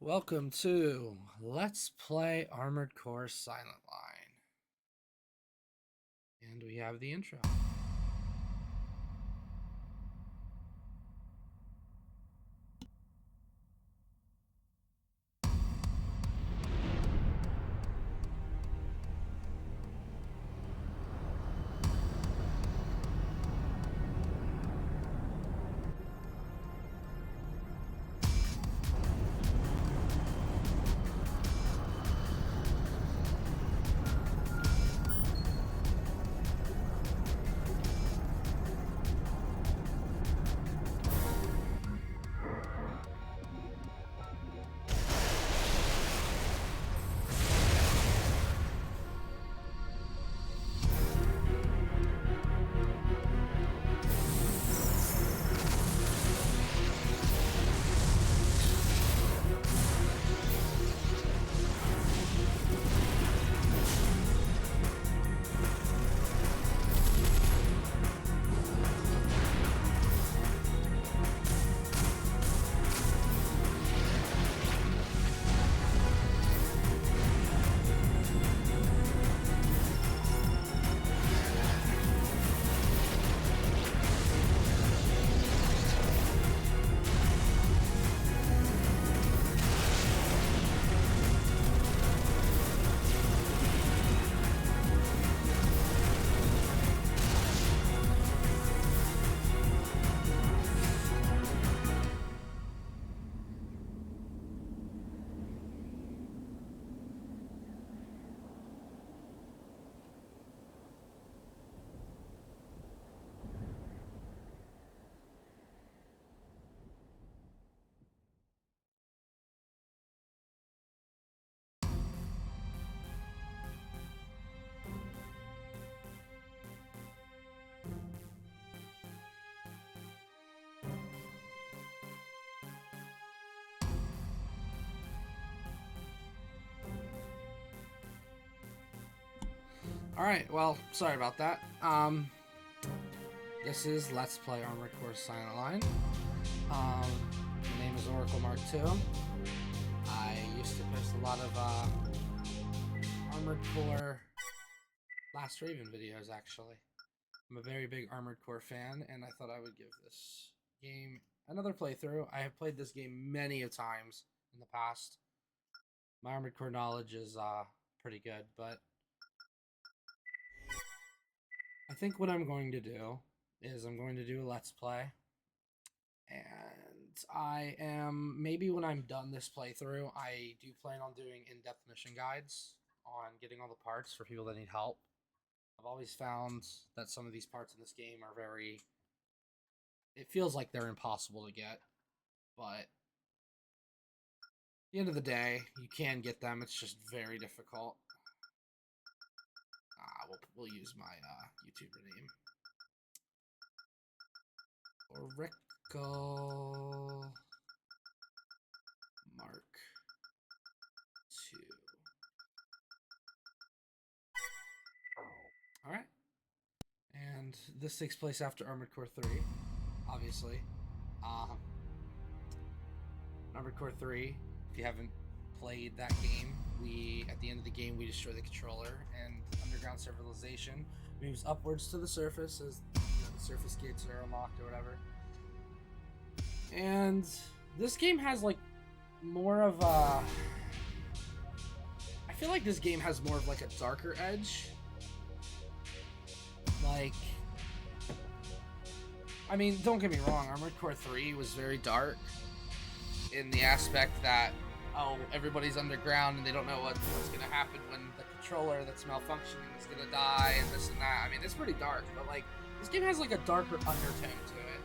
Welcome to Let's Play Armored Core Silent Line. And we have the intro. Alright, well, sorry about that. This is Let's Play Armored Core Silent Line. My name is Oracle Mark II. I used to post a lot of Armored Core Last Raven videos, actually. I'm a very big Armored Core fan, and I thought I would give this game another playthrough. I have played this game many a times in the past. My Armored Core knowledge is pretty good, but I think what I'm going to do is I'm going to do a Let's Play. And I am, maybe when I'm done this playthrough, I do plan on doing in-depth mission guides on getting all the parts for people that need help. I've always found that some of these parts in this game are it feels like they're impossible to get. But at the end of the day, you can get them. It's just very difficult. We'll use my YouTuber name. Oracle Mark II. Alright. And this takes place after Armored Core 3, obviously. Armored Core 3, if you haven't played that game, at the end of the game, we destroy the controller, and underground civilization moves upwards to the surface as the surface gates are unlocked or whatever. And this game has like more of a, I feel like this game has more of like a darker edge. Like, I mean, don't get me wrong, Armored Core 3 was very dark in the aspect that, oh, everybody's underground and they don't know what's going to happen when the controller that's malfunctioning is going to die and this and that. I mean, it's pretty dark, but like, this game has like a darker undertone to it.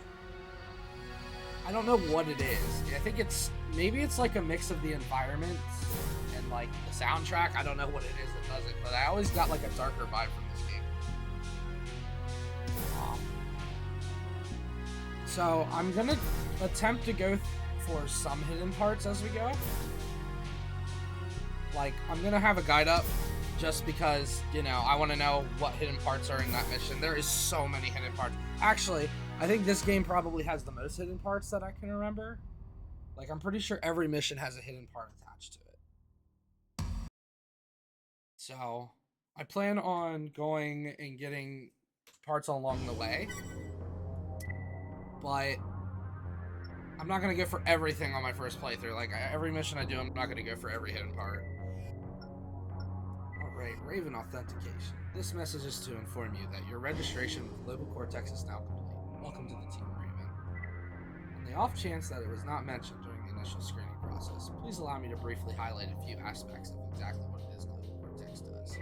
I don't know what it is. I think maybe it's like a mix of the environment and like the soundtrack. I don't know what it is that does it, but I always got like a darker vibe from this game. So I'm going to attempt to go for some hidden parts as we go. Like, I'm gonna have a guide up just because, you know, I want to know what hidden parts are in that mission. There is so many hidden parts. Actually, I think this game probably has the most hidden parts that I can remember. Like, I'm pretty sure every mission has a hidden part attached to it. So, I plan on going and getting parts along the way. But I'm not going to go for everything on my first playthrough. Like, every mission I do, I'm not going to go for every hidden part. Alright, Raven Authentication. This message is to inform you that your registration with Global Cortex is now complete. Welcome to the team, Raven. On the off chance that it was not mentioned during the initial screening process, please allow me to briefly highlight a few aspects of exactly what it is Global Cortex does.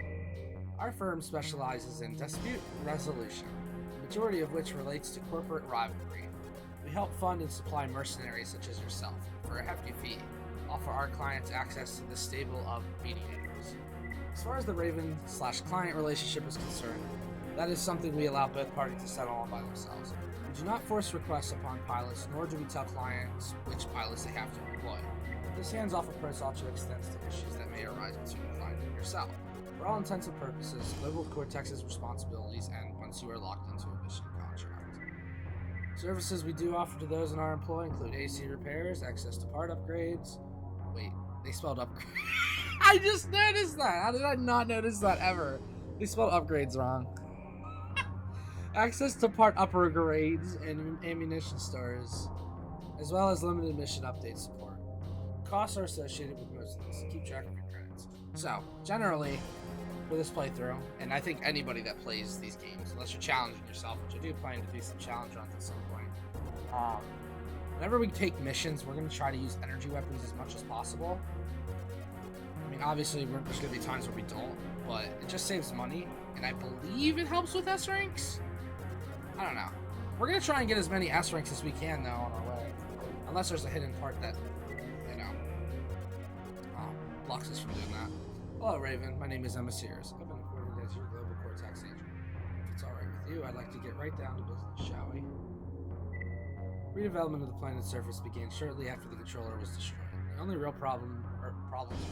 Our firm specializes in dispute resolution, the majority of which relates to corporate rivalry. We help fund and supply mercenaries such as yourself, and for a hefty fee, offer our clients access to the stable of mediators. As far as the Raven/client relationship is concerned, that is something we allow both parties to settle on by themselves. We do not force requests upon pilots, nor do we tell clients which pilots they have to employ. This hands-off approach also extends to issues that may arise between the client and yourself. For all intents and purposes, Global Cortex's responsibilities end once you are locked into a mission contract. Services we do offer to those in our employ include AC repairs, access to part upgrades. Wait, they spelled upgrade. I just noticed that. How did I not notice that ever? They spelled upgrades wrong. Access to part upgrades and ammunition stores, as well as limited mission update support. Costs are associated with most of this. Keep track of your credits. So, generally, for this playthrough, and I think anybody that plays these games, unless you're challenging yourself, which I do plan to do some challenge runs at some point, whenever we take missions, we're going to try to use energy weapons as much as possible. I mean, obviously, there's going to be times where we don't, but it just saves money, and I believe it helps with S ranks? I don't know. We're going to try and get as many S ranks as we can, though, on our way. Unless there's a hidden part that, you know, blocks us from doing that. Hello, Raven. My name is Emma Sears. I've been appointed as your Global Cortex agent. If it's alright with you, I'd like to get right down to business, shall we? Redevelopment of the planet's surface began shortly after the controller was destroyed. The only real problems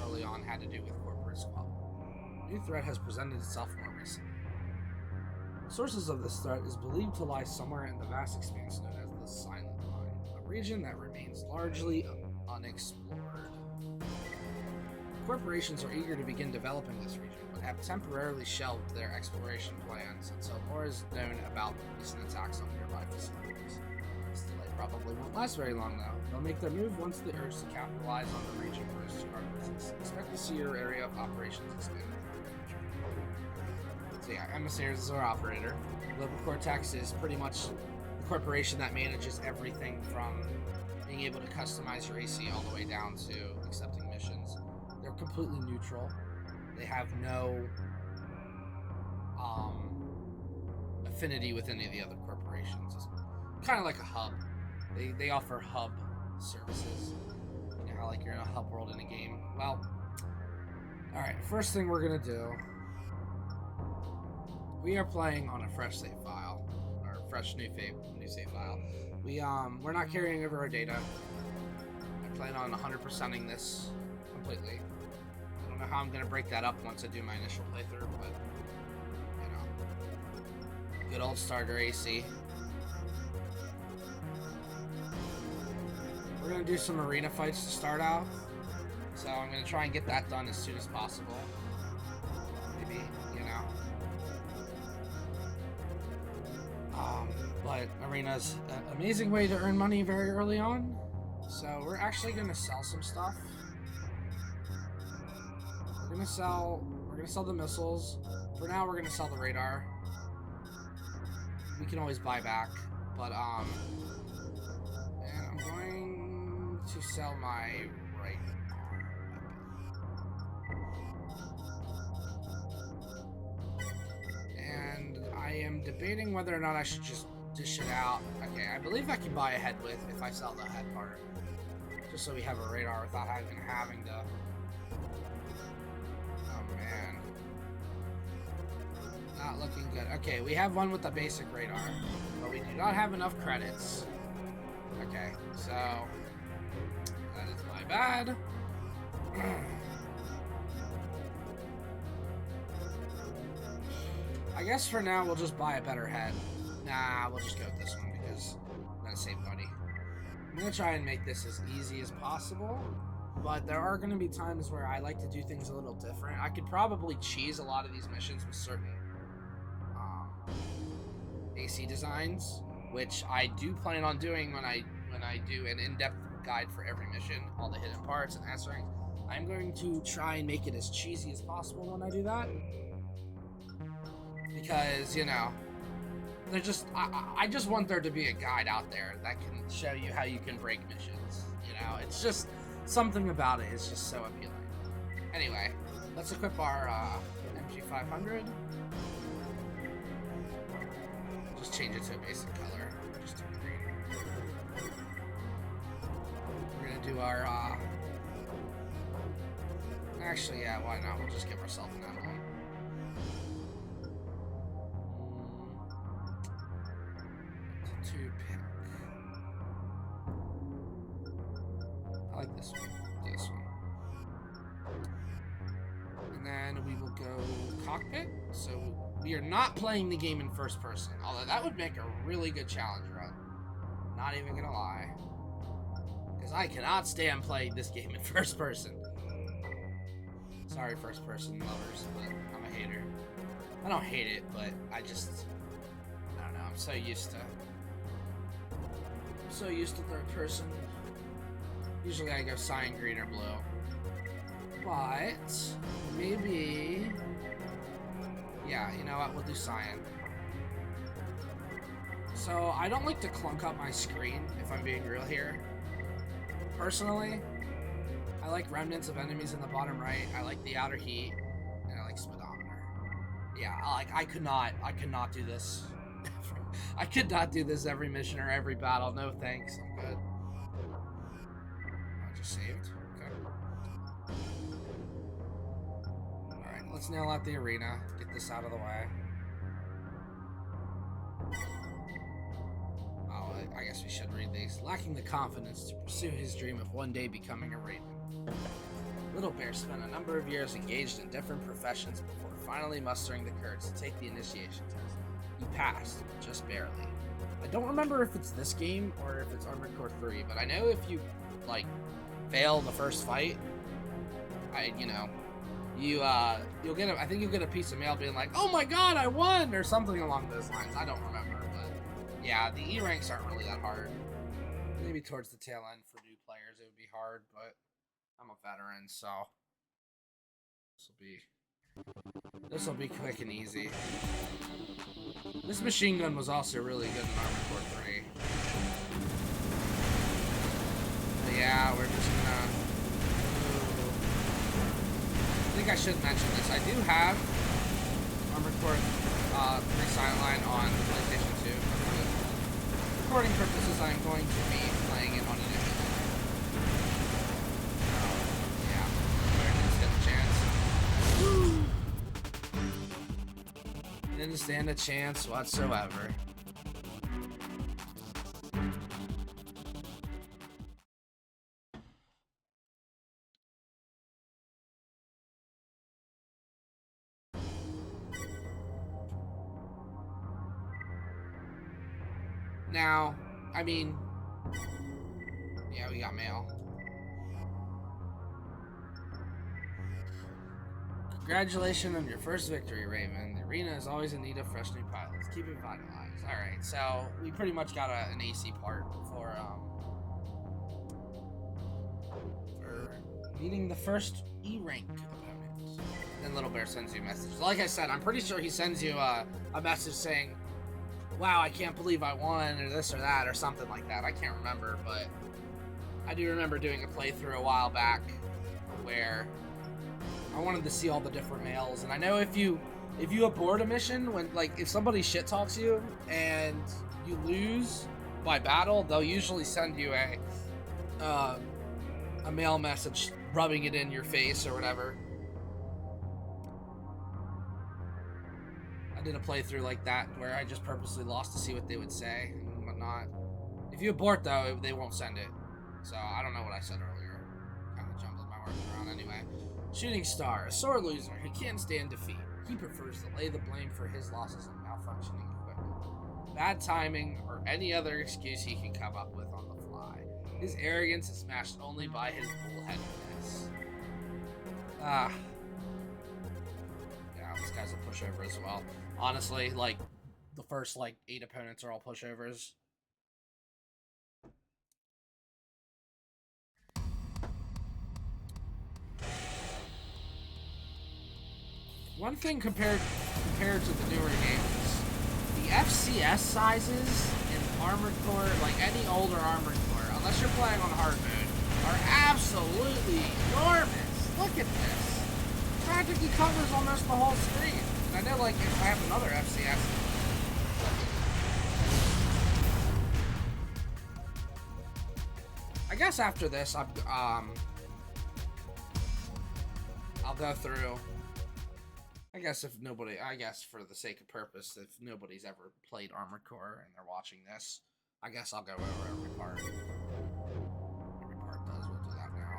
early on had to do with corporate squabble. A new threat has presented itself more recently. The sources of this threat is believed to lie somewhere in the vast expanse known as the Silent Line, a region that remains largely unexplored. Corporations are eager to begin developing this region, but have temporarily shelved their exploration plans until more is known about recent attacks on nearby facilities. This delay probably won't last very long, though. They'll make their move once the urge to capitalize on the region grows too hard to resist. Expect to see your area of operations expand. So yeah, Emma Sears is our operator. Global Cortex is pretty much the corporation that manages everything from being able to customize your AC all the way down to accepting missions. They're completely neutral. They have no affinity with any of the other corporations. It's kind of like a hub. They offer hub services. You know how like you're in a hub world in a game? Well, alright, first thing we're gonna do, we are playing on a fresh save file, or fresh new save file. We're not carrying over our data. I plan on 100%ing this completely. I don't know how I'm gonna break that up once I do my initial playthrough, but you know, good old starter AC. We're gonna do some arena fights to start out, so I'm gonna try and get that done as soon as possible. Maybe, you know. But arena's an amazing way to earn money very early on. So we're actually gonna sell some stuff. We're gonna sell the missiles. For now, we're gonna sell the radar. We can always buy back, but and I'm going to sell my right arm weapon. And I am debating whether or not I should just dish it out. Okay, I believe I can buy a head with if I sell the head part. Just so we have a radar without having to... Oh man. Not looking good. Okay, we have one with the basic radar, but we do not have enough credits. Okay, so... that is my bad. I guess for now we'll just buy a better head. Nah, we'll just go with this one because I'm gonna save money. I'm going to try and make this as easy as possible, but there are going to be times where I like to do things a little different. I could probably cheese a lot of these missions with certain AC designs, which I do plan on doing when I do an in-depth guide for every mission, all the hidden parts and S-ranks. I'm going to try and make it as cheesy as possible when I do that, because, you know, they're just, I just want there to be a guide out there that can show you how you can break missions. You know, it's just something about it is just so appealing. Anyway, let's equip our MG500. Just change it to a basic color, just to green. We're gonna do our actually, yeah, why not? We'll just give ourselves an M1. To pick. I like this one. This one. And then we will go cockpit. So we are not playing the game in first person, although that would make a really good challenge run. Not even gonna lie. Because I cannot stand playing this game in first person. Sorry, first person lovers, but I'm a hater. I don't hate it, but I don't know, I'm so used to third person. Usually I go cyan, green, or blue. But maybe, yeah, you know what, we'll do cyan. So I don't like to clunk up my screen, if I'm being real here. Personally, I like remnants of enemies in the bottom right. I like the outer heat, and I like speedometer. Yeah, I could not do this. I could not do this every mission or every battle. No thanks. I'm good. I just saved. Okay. All right, let's nail out the arena. Get this out of the way. Oh, I guess we should read these. Lacking the confidence to pursue his dream of one day becoming a raven, Little Bear spent a number of years engaged in different professions before finally mustering the courage to take the initiation test. He passed, just barely. I don't remember if it's this game or if it's Armored Core 3, but I know if you, like, fail the first fight, you'll get I think you'll get a piece of mail being like, oh my god, I won, or something along those lines. I don't remember, but yeah, the E ranks aren't really that hard. Maybe towards the tail end for new players it would be hard, but I'm a veteran, so this will be quick and easy. This machine gun was also really good in Armored Core 3. But yeah, we're just gonna. I think I should mention this. I do have Armored Core 3 Silent Line on PlayStation 2. For recording purposes, I'm going to be playing it on an emulator. Yeah, I didn't stand a chance. Woo! Didn't stand a chance whatsoever. Now, I mean, yeah, we got mail. Congratulations on your first victory, Raven. The arena is always in need of fresh new pilots. Keep it vitalized. Alright, so we pretty much got an AC part for meeting the first E rank opponent. Then Little Bear sends you a message. Like I said, I'm pretty sure he sends you a message saying, wow, I can't believe I won, or this or that, or something like that. I can't remember, but I do remember doing a playthrough a while back where I wanted to see all the different mails. And I know if you abort a mission, when, like, if somebody shit talks you and you lose by battle, they'll usually send you a mail message rubbing it in your face or whatever. I did a playthrough like that where I just purposely lost to see what they would say and whatnot. If you abort, though, they won't send it. So I don't know what I said earlier. Kind of jumbled my words around anyway. Shooting Star, a sore loser who can't stand defeat. He prefers to lay the blame for his losses on malfunctioning equipment, bad timing, or any other excuse he can come up with on the fly. His arrogance is matched only by his bullheadedness. Ah. Yeah, this guy's a pushover as well. Honestly, like, the first, like, 8 opponents are all pushovers. One thing compared to the newer games, the FCS sizes in Armored Core, like any older Armored Core, unless you're playing on hard mode, are absolutely enormous. Look at this. It practically covers almost the whole screen. And I know, like, if I have another FCS, I guess after this, I'll go through. I guess for the sake of purpose, if nobody's ever played Armored Core and they're watching this, I guess I'll go over every part. Every part does, we'll do that now.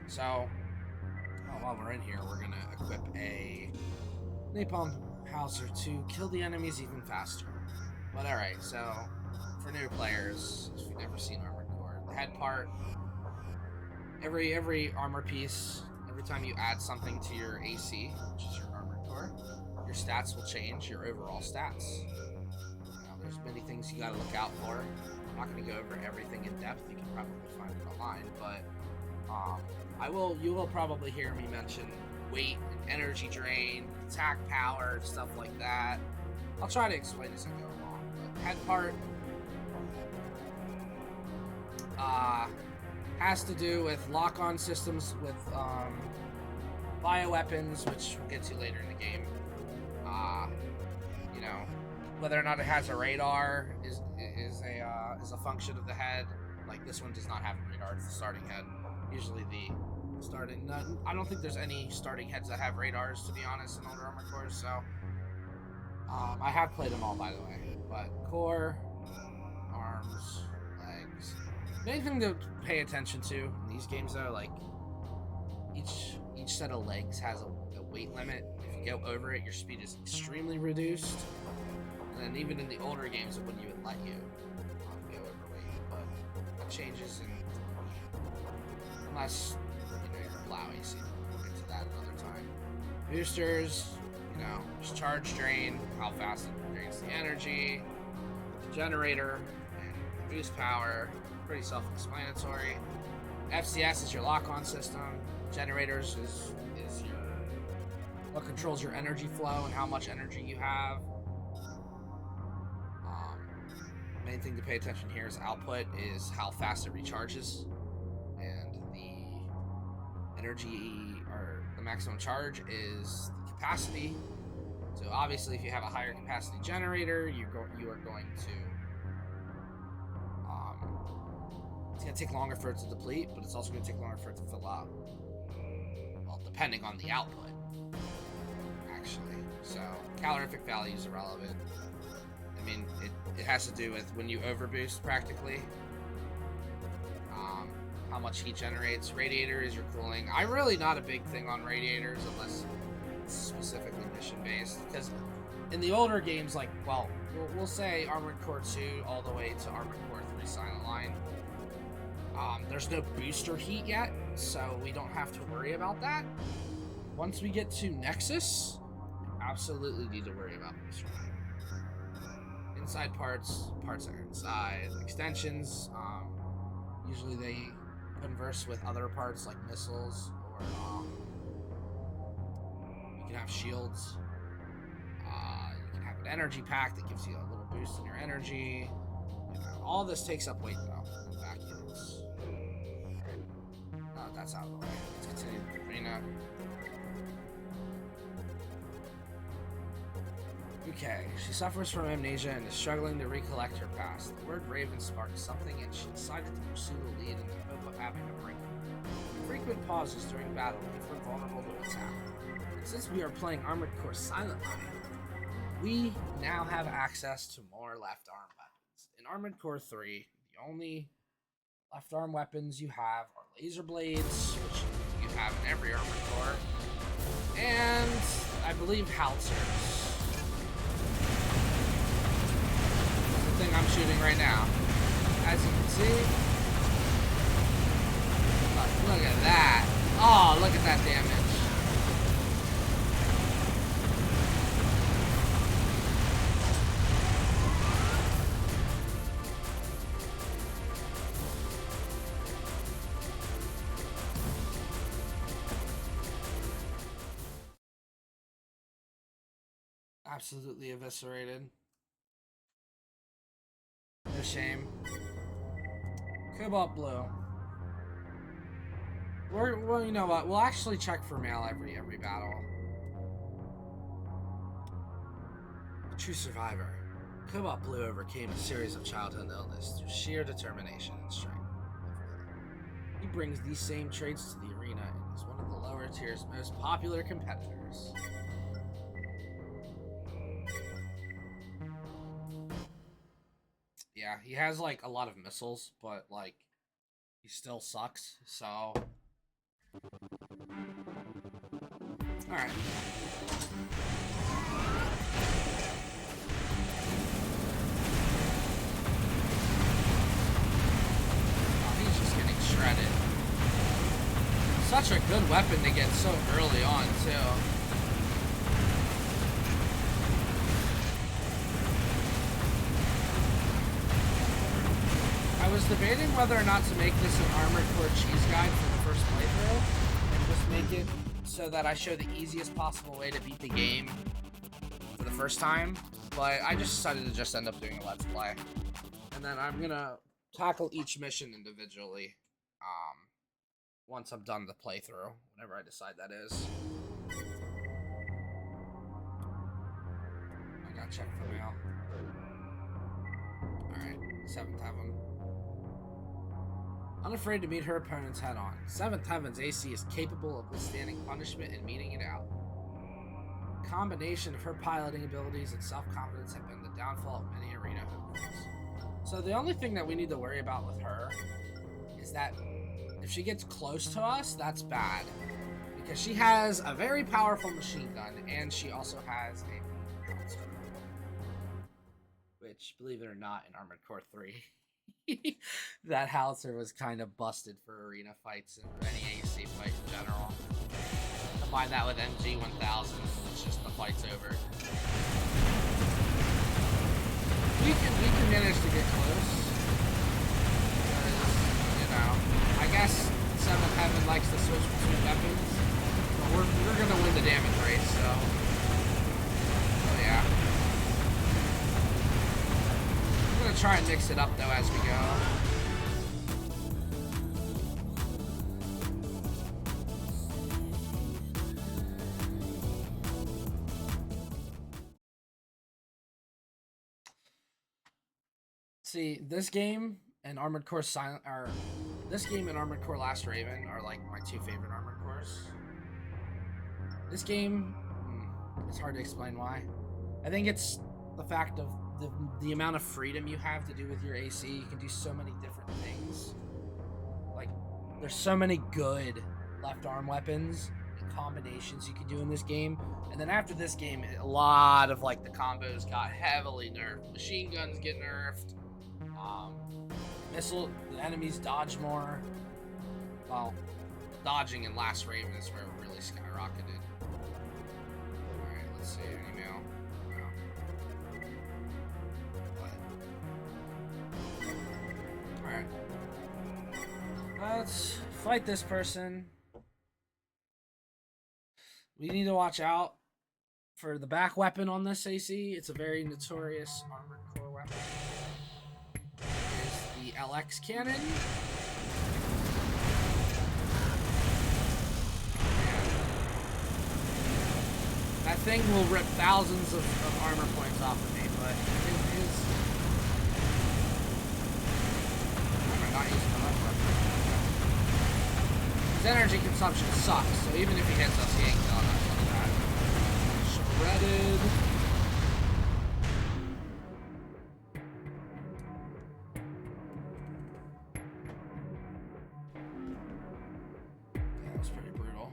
So, while we're in here, we're gonna equip a Napalm Howitzer to kill the enemies even faster. But alright, so, for new players, if you've never seen Armored Core, the head part, every armor piece, every time you add something to your AC, which is your Armored Core, your stats will change, your overall stats. Now, there's many things you gotta look out for. I'm not gonna go over everything in depth, you can probably find it online, but you will probably hear me mention weight and energy drain, attack power, stuff like that. I'll try to explain as I go along, but head part has to do with lock-on systems with bioweapons, which we'll get to later in the game. You know, whether or not it has a radar is a function of the head. Like, this one does not have a radar, it's the starting head. Usually I don't think there's any starting heads that have radars, to be honest, in older Armored Cores, so I have played them all, by the way. But core, arms, legs. Main thing to pay attention to in these games, though, like, each set of legs has a weight limit. If you go over it, your speed is extremely reduced. And then even in the older games, it wouldn't even let you go overweight. But that changes unless you're low AC. We'll get to that another time. Boosters, just charge drain, how fast it drains the energy. Generator and boost power, pretty self-explanatory. FCS is your lock-on system. Generators is what controls your energy flow and how much energy you have. Main thing to pay attention here is output, is how fast it recharges, and the energy, or the maximum charge, is the capacity. So obviously, if you have a higher capacity generator, you are going to it's going to take longer for it to deplete, but it's also going to take longer for it to fill up. Well, depending on the output, actually. So calorific value is irrelevant. I mean, it has to do with when you overboost, practically. How much heat generates. Radiator is your cooling. I'm really not a big thing on radiators unless it's specifically mission-based, because in the older games, like, well, we'll say Armored Core 2 all the way to Armored Core 3 Silent Line, there's no booster heat yet, so we don't have to worry about that. Once we get to Nexus, we absolutely need to worry about booster heat. Inside parts are inside. Extensions, usually they converse with other parts like missiles, or you can have shields. You can have an energy pack that gives you a little boost in your energy. All this takes up weight, though, in vacuums. That's out of the way. Let's continue with the arena. Okay, she suffers from amnesia and is struggling to recollect her past. The word Raven sparked something, and she decided to pursue the lead in the hope of having a breakthrough. Frequent pauses during battle leave her vulnerable to attack. And since we are playing Armored Core Silent Line, we now have access to more left arm weapons. In Armored Core 3, the only left arm weapons you have are laser blades, which you have in every Armored Core, and I believe howitzers. The thing I'm shooting right now. As you can see, that damage. Absolutely eviscerated. No shame. Cobalt Blue. Well, you know what? We'll actually check for mail every battle. A true survivor. Cobalt Blue overcame a series of childhood illness through sheer determination and strength. He brings these same traits to the arena and is one of the lower tier's most popular competitors. Yeah, he has like a lot of missiles, but like he still sucks, so alright. Oh, he's just getting shredded. Such a good weapon to get so early on, too. I was debating whether or not to make this an Armored Core cheese guide for the first playthrough, and just make it so that I show the easiest possible way to beat the game for the first time, but I just decided to just end up doing a Let's Play. And then I'm gonna tackle each mission individually, once I'm done the playthrough, whenever I decide that is. I gotta check for mail. Alright, 7th Heaven. Unafraid to meet her opponents head on, 7th Heaven's AC is capable of withstanding punishment and meeting it out. A combination of her piloting abilities and self-confidence have been the downfall of many arena hopefuls. So the only thing that we need to worry about with her is that if she gets close to us, that's bad. Because she has a very powerful machine gun, and she also has a howitzer. Which, believe it or not, in Armored Core 3, that howitzer was kind of busted for arena fights and any AC fight in general. Combine that with MG1000, it's just the fight's over. We can manage to get close. Because, you know, I guess 7th Heaven likes to switch between weapons. But we're gonna win the damage race, so yeah. I'm gonna try and mix it up though as we go. See, this game and Armored Core this game and Armored Core Last Raven are like my two favorite Armored Cores. This game, it's hard to explain why. I think it's the fact of the amount of freedom you have to do with your AC. You can do so many different things. Like, there's so many good left arm weapons and combinations you can do in this game. And then after this game, a lot of like the combos got heavily nerfed. Machine guns get nerfed. The enemies dodge more. Well, dodging in Last Raven is where it really skyrocketed. Alright, let's see. Any mail? No. Alright. Let's fight this person. We need to watch out for the back weapon on this AC. It's a very notorious Armored Core weapon. It is the LX cannon. That thing will rip thousands of armor points off of me, but I'm not using the left weapon. His energy consumption sucks, so even if he hits us, he ain't killing us like that. Shredded. That was pretty brutal.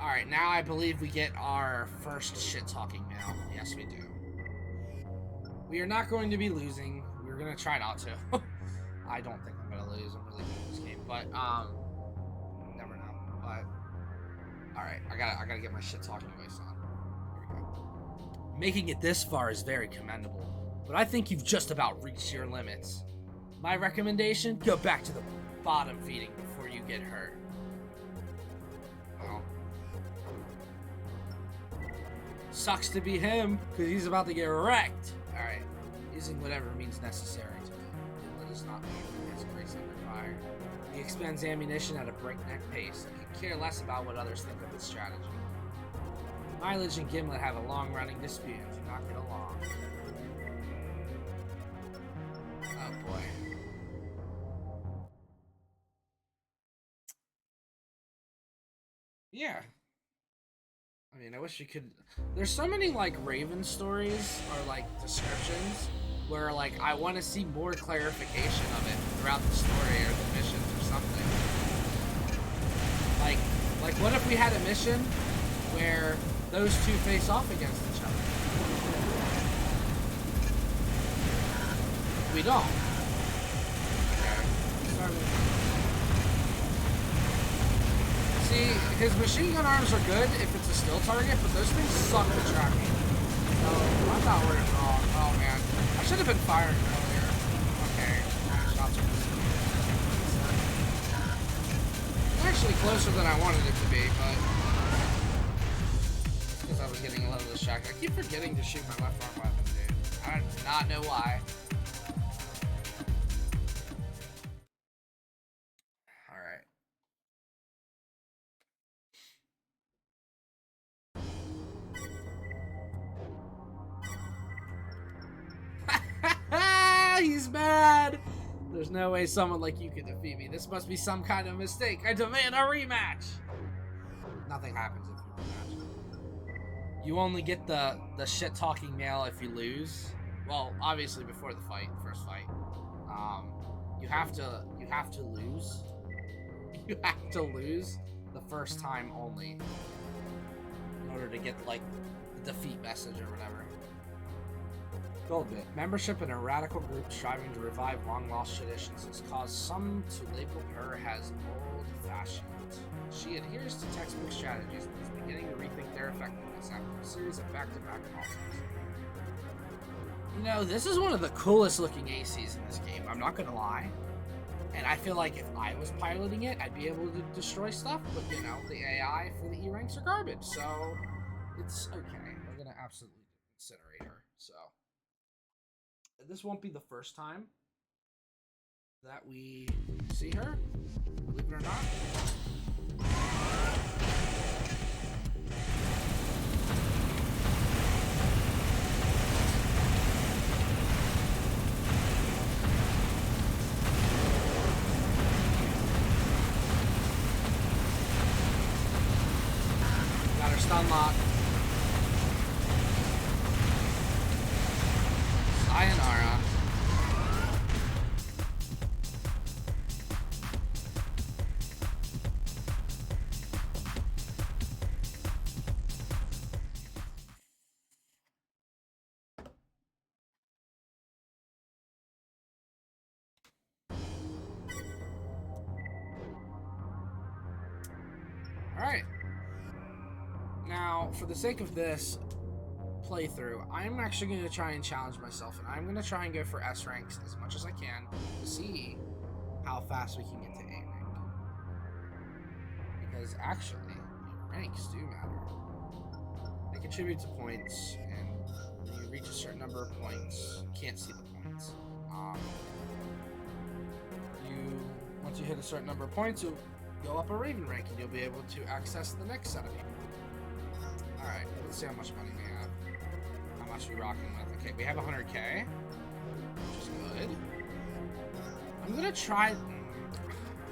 Alright, now I believe we get our first shit-talking mail. Yes, we do. We are not going to be losing. We're gonna try not to. I don't think I'm gonna lose. I'm really good at this game, but never know. But all right, I gotta get my shit talking voice on. Here we go. Making it this far is very commendable, but I think you've just about reached your limits. My recommendation: go back to the bottom feeding before you get hurt. Well, sucks to be him because he's about to get wrecked. All right, using whatever means necessary to let us not move against grace under fire. He expends ammunition at a breakneck pace and can care less about what others think of his strategy. Mileage and Gimlet have a long-running dispute and do not get along. Oh boy. Yeah. I mean, I wish you could. There's so many like Raven stories or like descriptions where like I want to see more clarification of it throughout the story or the missions or something. Like what if we had a mission where those two face off against each other? We don't. Okay. See, his machine gun arms are good if it's a still target, but those things suck at tracking. So, I'm not worried at all. Oh man. I should have been firing earlier. Okay. Shots are it's actually closer than I wanted it to be, but because I was getting a little distracted. I keep forgetting to shoot my left arm weapon, dude. I do not know why. He's mad! There's no way someone like you can defeat me. This must be some kind of mistake. I demand a rematch! Nothing happens if you rematch. You only get the shit-talking mail if you lose. Well, obviously before the fight, first fight. You have to lose. You have to lose the first time only. In order to get, like, the defeat message or whatever. Goldbit. Membership in a radical group striving to revive long-lost traditions has caused some to label her as old-fashioned. She adheres to textbook strategies and is beginning to rethink their effectiveness after a series of back-to-back losses. You know, this is one of the coolest-looking ACs in this game, I'm not gonna lie. And I feel like if I was piloting it, I'd be able to destroy stuff, but, you know, the AI for the E ranks are garbage, so it's okay. We're gonna absolutely incinerate her, so... This won't be the first time that we see her, believe it or not. Got her stun lock. Sayonara. Alright. Now, for the sake of this playthrough, I'm actually going to try and challenge myself, and I'm going to try and go for S ranks as much as I can to see how fast we can get to A rank. Because actually, ranks do matter. They contribute to points, and when you reach a certain number of points, you can't see the points. Once you hit a certain number of points, you'll go up a Raven rank, and you'll be able to access the next set of people. Alright, let's see how much money we have. How much we rocking with. Okay, we have 100k, which is good. I'm gonna try...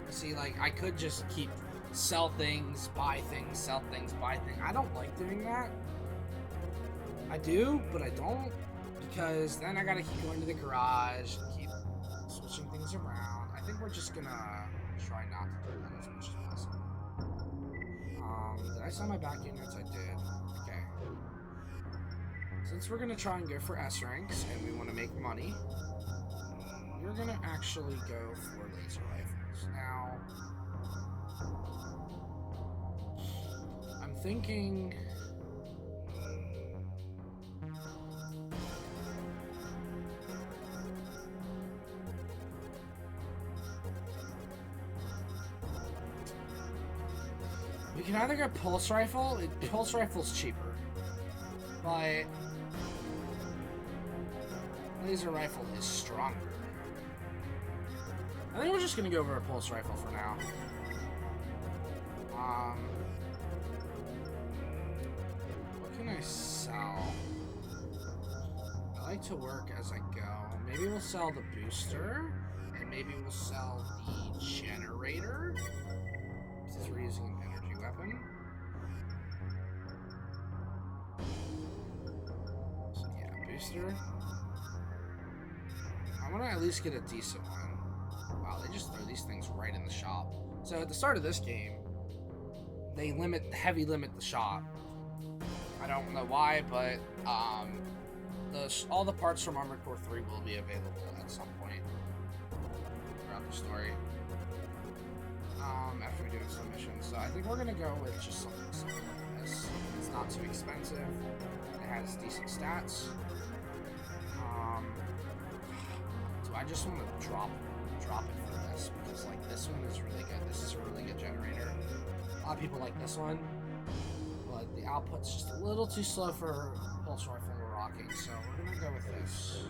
See, like, I could just keep sell things, buy things, sell things, buy things. I don't like doing that. I do, but I don't. Because then I gotta keep going to the garage and keep switching things around. I think we're just gonna try not to do that as much as possible. Did I sell my back units? I did. Okay. Since we're gonna try and go for S ranks and we want to make money, we're gonna actually go for laser rifles. Now, I'm thinking. We can either get pulse rifle. Pulse rifle's cheaper, but laser rifle is stronger. I think we're just gonna go over a pulse rifle for now. What can I sell? I like to work as I go. Maybe we'll sell the booster, and maybe we'll sell the generator, since we're using an energy weapon. So yeah, booster. I want to at least get a decent one. Wow, they just throw these things right in the shop. So at the start of this game, they heavy limit the shop. I don't know why, but all the parts from Armored Core 3 will be available at some point throughout the story. After we do some missions. So I think we're gonna go with just something similar to this. It's not too expensive. It has decent stats. Do I just want to drop it for this? Because like this one is really good. This is a really good generator. A lot of people like this one, but the output's just a little too slow for pulse rifle we're rocking. So we're gonna go with this.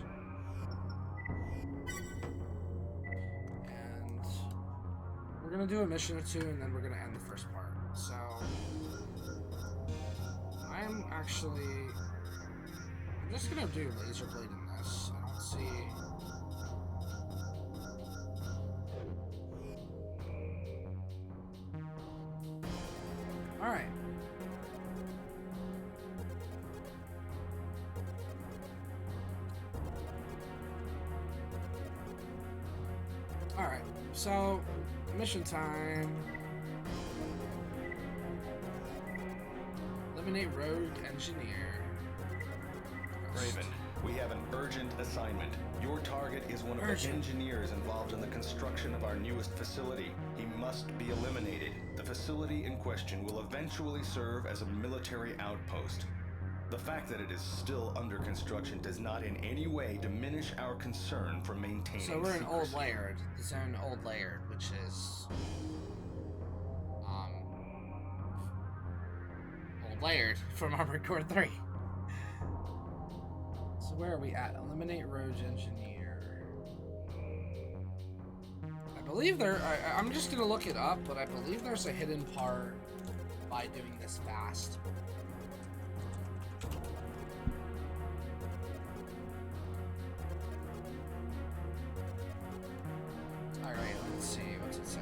We're gonna do a mission or two, and then we're gonna end the first part. So, I'm just gonna do laser blade in this. I don't see. All right. All right. So. Mission time. Eliminate rogue engineer. Raven, we have an urgent assignment. Your target is one of the engineers involved in the construction of our newest facility. He must be eliminated. The facility in question will eventually serve as a military outpost. The fact that it is still under construction does not in any way diminish our concern for maintaining So we're in secrecy. Old Laird. The zone Old Laird, which is Old Laird from Armored Core 3. So where are we at? Eliminate rogue engineer. I believe I'm just gonna look it up, but I believe there's a hidden part by doing this fast. Alright, let's see, what's it say?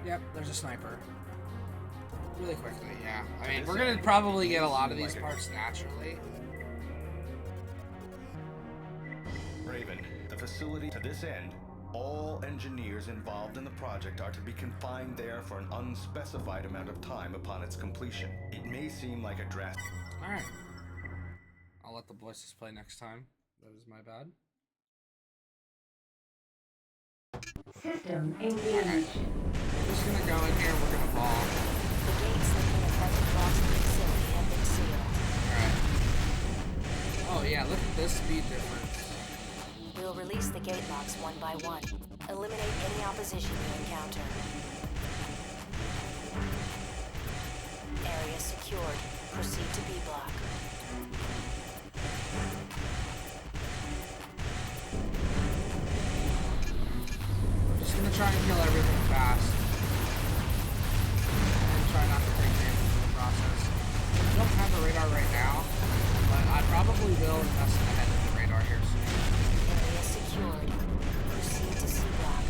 Yep, there's a sniper. Really quickly, yeah. I mean, we're gonna probably get a lot of these parts naturally. Raven, the facility to this end, all engineers involved in the project are to be confined there for an unspecified amount of time upon its completion. It may seem like a drastic... Alright. I'll let the voices play next time. That was my bad. System engaged. We're just gonna go in here, we're gonna ball. The gates that can affect the blocks of the facility have been sealed. Alright. Oh yeah, look at this speed difference. We'll release the gate locks one by one. Eliminate any opposition you encounter. Area secured. Proceed to B block. Just gonna try and kill everything fast. And try not to take damage in the process. I don't have the radar right now, but I probably will invest ahead of the radar here soon. Area secured. Proceed to C block.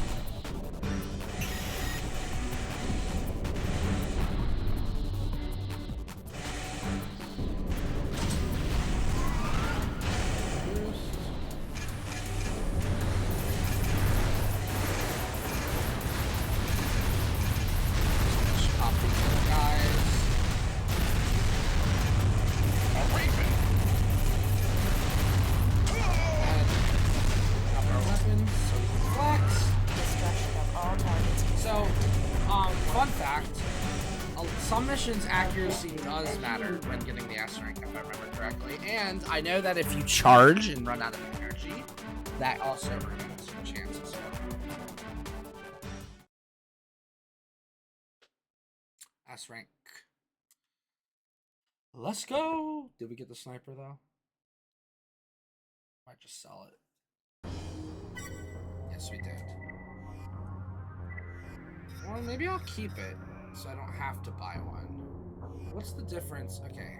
missions, accuracy does matter when getting the S rank, if I remember correctly. And I know that if you charge and run out of energy, that also reduces your chances. S rank. Let's go. Did we get the sniper though? Might just sell it. Yes, we did. Well, maybe I'll keep it so I don't have to buy one. What's the difference? Okay.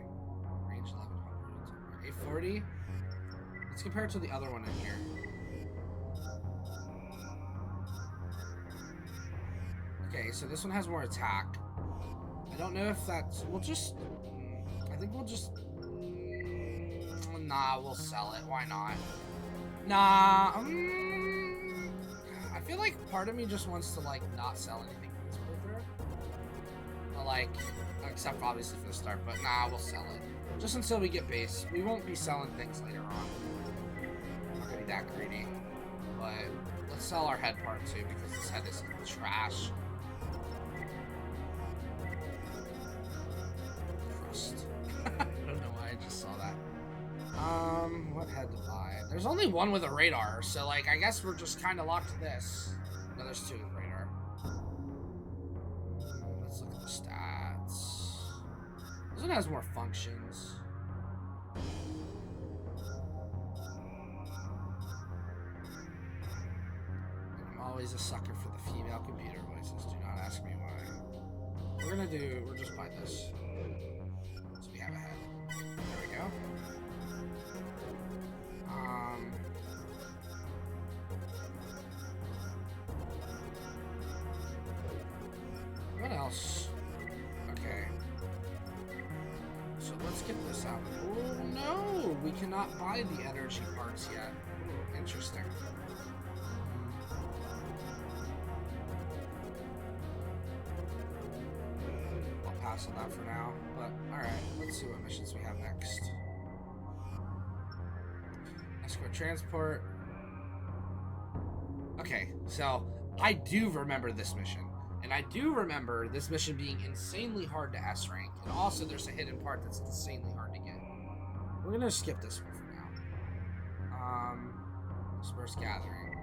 Range 1100. 840. Let's compare it to the other one in here. Okay, so this one has more attack. I don't know if that's... We'll just... I think we'll just... Nah, we'll sell it. Why not? Nah. I feel like part of me just wants to, like, not sell anything for this playthrough. Like, except obviously for the start, but nah, we'll sell it. Just until we get base. We won't be selling things later on. I'm not gonna be that greedy. But let's sell our head part too, because this head is trash. Crust. I don't know why I just saw that. What head to buy? There's only one with a radar, so like I guess we're just kind of locked to this. No, there's two with radar. Let's look at the stats. This one has more functions. I'm always a sucker for the female computer voices. Do not ask me why. We're just buy this. So we have a head. There we go. What else? Okay. So let's get this out. Oh no! We cannot buy the energy parts yet. Interesting. I'll pass on that for now. But alright, let's see what missions we have next. Escort transport. Okay, so I do remember this mission. And I do remember this mission being insanely hard to S rank. And also there's a hidden part that's insanely hard to get. We're gonna skip this one for now. Disperse gathering.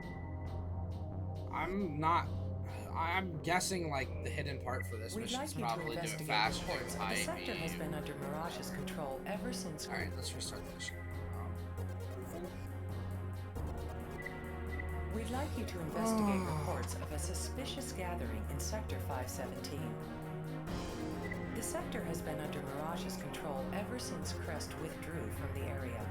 I'm guessing like the hidden part for this mission is probably do it faster. The sector has been under Mirage's control ever since. Alright, let's restart the mission. We'd like you to investigate reports of a suspicious gathering in Sector 517. The sector has been under Mirage's control ever since Crest withdrew from the area.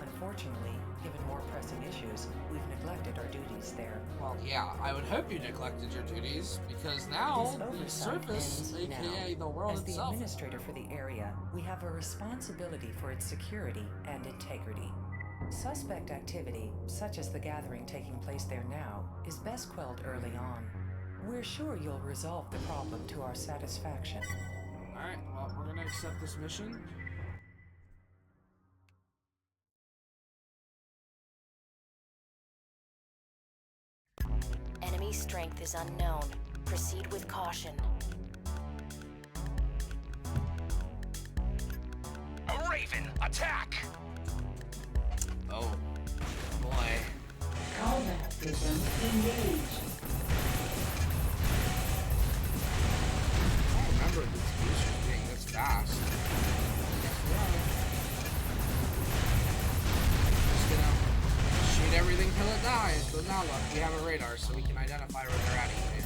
Unfortunately, given more pressing issues, we've neglected our duties there. Well, yeah, I would hope you neglected your duties, because now the surface, aka the world As the itself... administrator for the area, we have a responsibility for its security and integrity. Suspect activity, such as the gathering taking place there now, is best quelled early on. We're sure you'll resolve the problem to our satisfaction. Alright, well, we're gonna accept this mission. Enemy strength is unknown. Proceed with caution. A Raven, attack! Oh, boy. Combat system engaged. I don't remember these boosters being this fast. Yes, we are. Just gonna shoot everything till it dies. But now look, we have a radar so we can identify where they're at easily.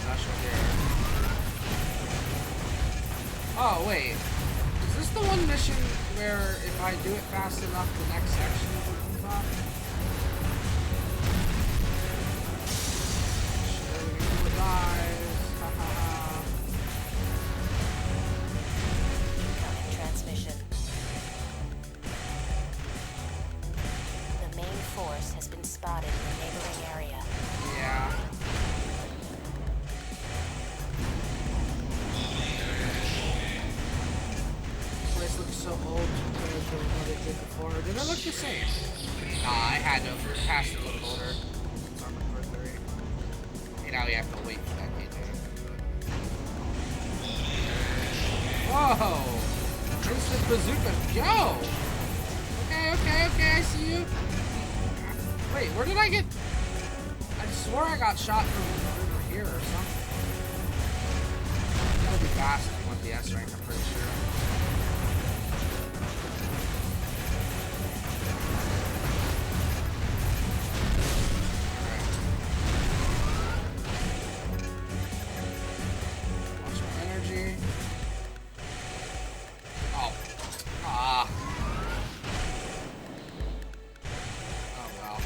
Special here. Oh, wait. Is this the one mission where if I do it fast enough, the next section opens up? Sure, dies. Incoming transmission. The main force has been spotted in the neighboring area. Yeah. This place looks so old compared to what it did before. Did it look the same? Nah, I had to pass the look older. It's on the 3. 8 out now we have to wait for that gate to open. Whoa! Instant bazooka, yo! Okay, I see you. Wait, where did I get? I swore I got shot from over here or something. Gotta be fast if you want the S rank, I'm pretty sure. Watch my energy. Oh. Ah. Oh well.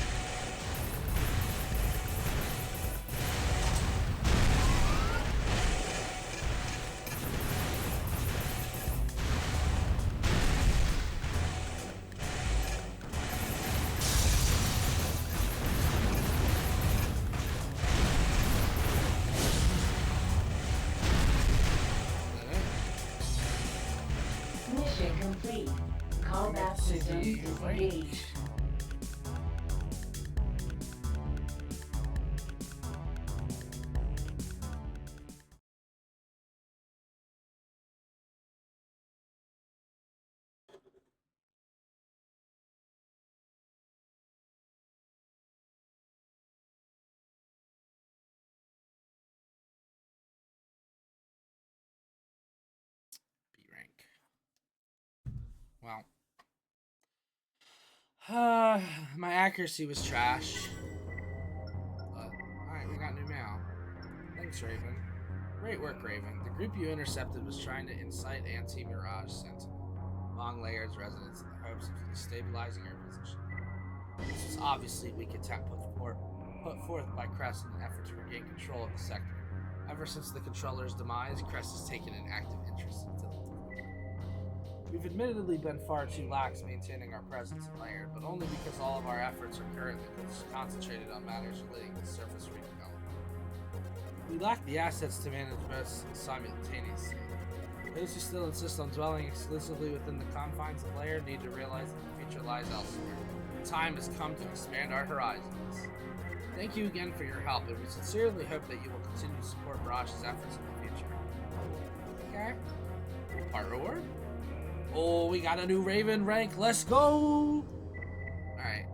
Mission complete. Combat system disengaged. B rank. Well. My accuracy was trash. But, alright, we got new mail. Thanks, Raven. Great work, Raven. The group you intercepted was trying to incite anti-Mirage sentiment among Laird's residents in the hopes of destabilizing our position. This was obviously a weak attempt put forth by Crest in an effort to regain control of the sector. Ever since the controller's demise, Crest has taken an active interest in Tilted. We've admittedly been far too lax maintaining our presence in Laird, but only because all of our efforts are currently concentrated on matters relating to surface redevelopment. We lack the assets to manage both simultaneously. Those who still insist on dwelling exclusively within the confines of Laird need to realize that the future lies elsewhere. The time has come to expand our horizons. Thank you again for your help, and we sincerely hope that you will continue to support Mirage's efforts in the future. Okay. Part reward? Oh, we got a new Raven rank. Let's go! Alright.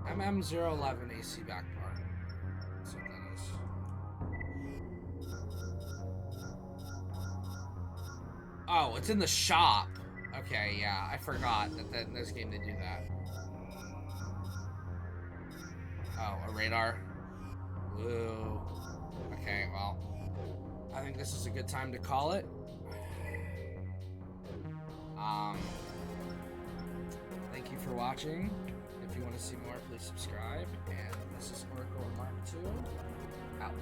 MM011 AC back part. That's what that is. Oh, it's in the shop. Okay, yeah. I forgot that in this game they do that. Oh, a radar. Woo. Okay, well. I think this is a good time to call it. Thank you for watching. If you want to see more, please subscribe. And this is Oracle Mark II out.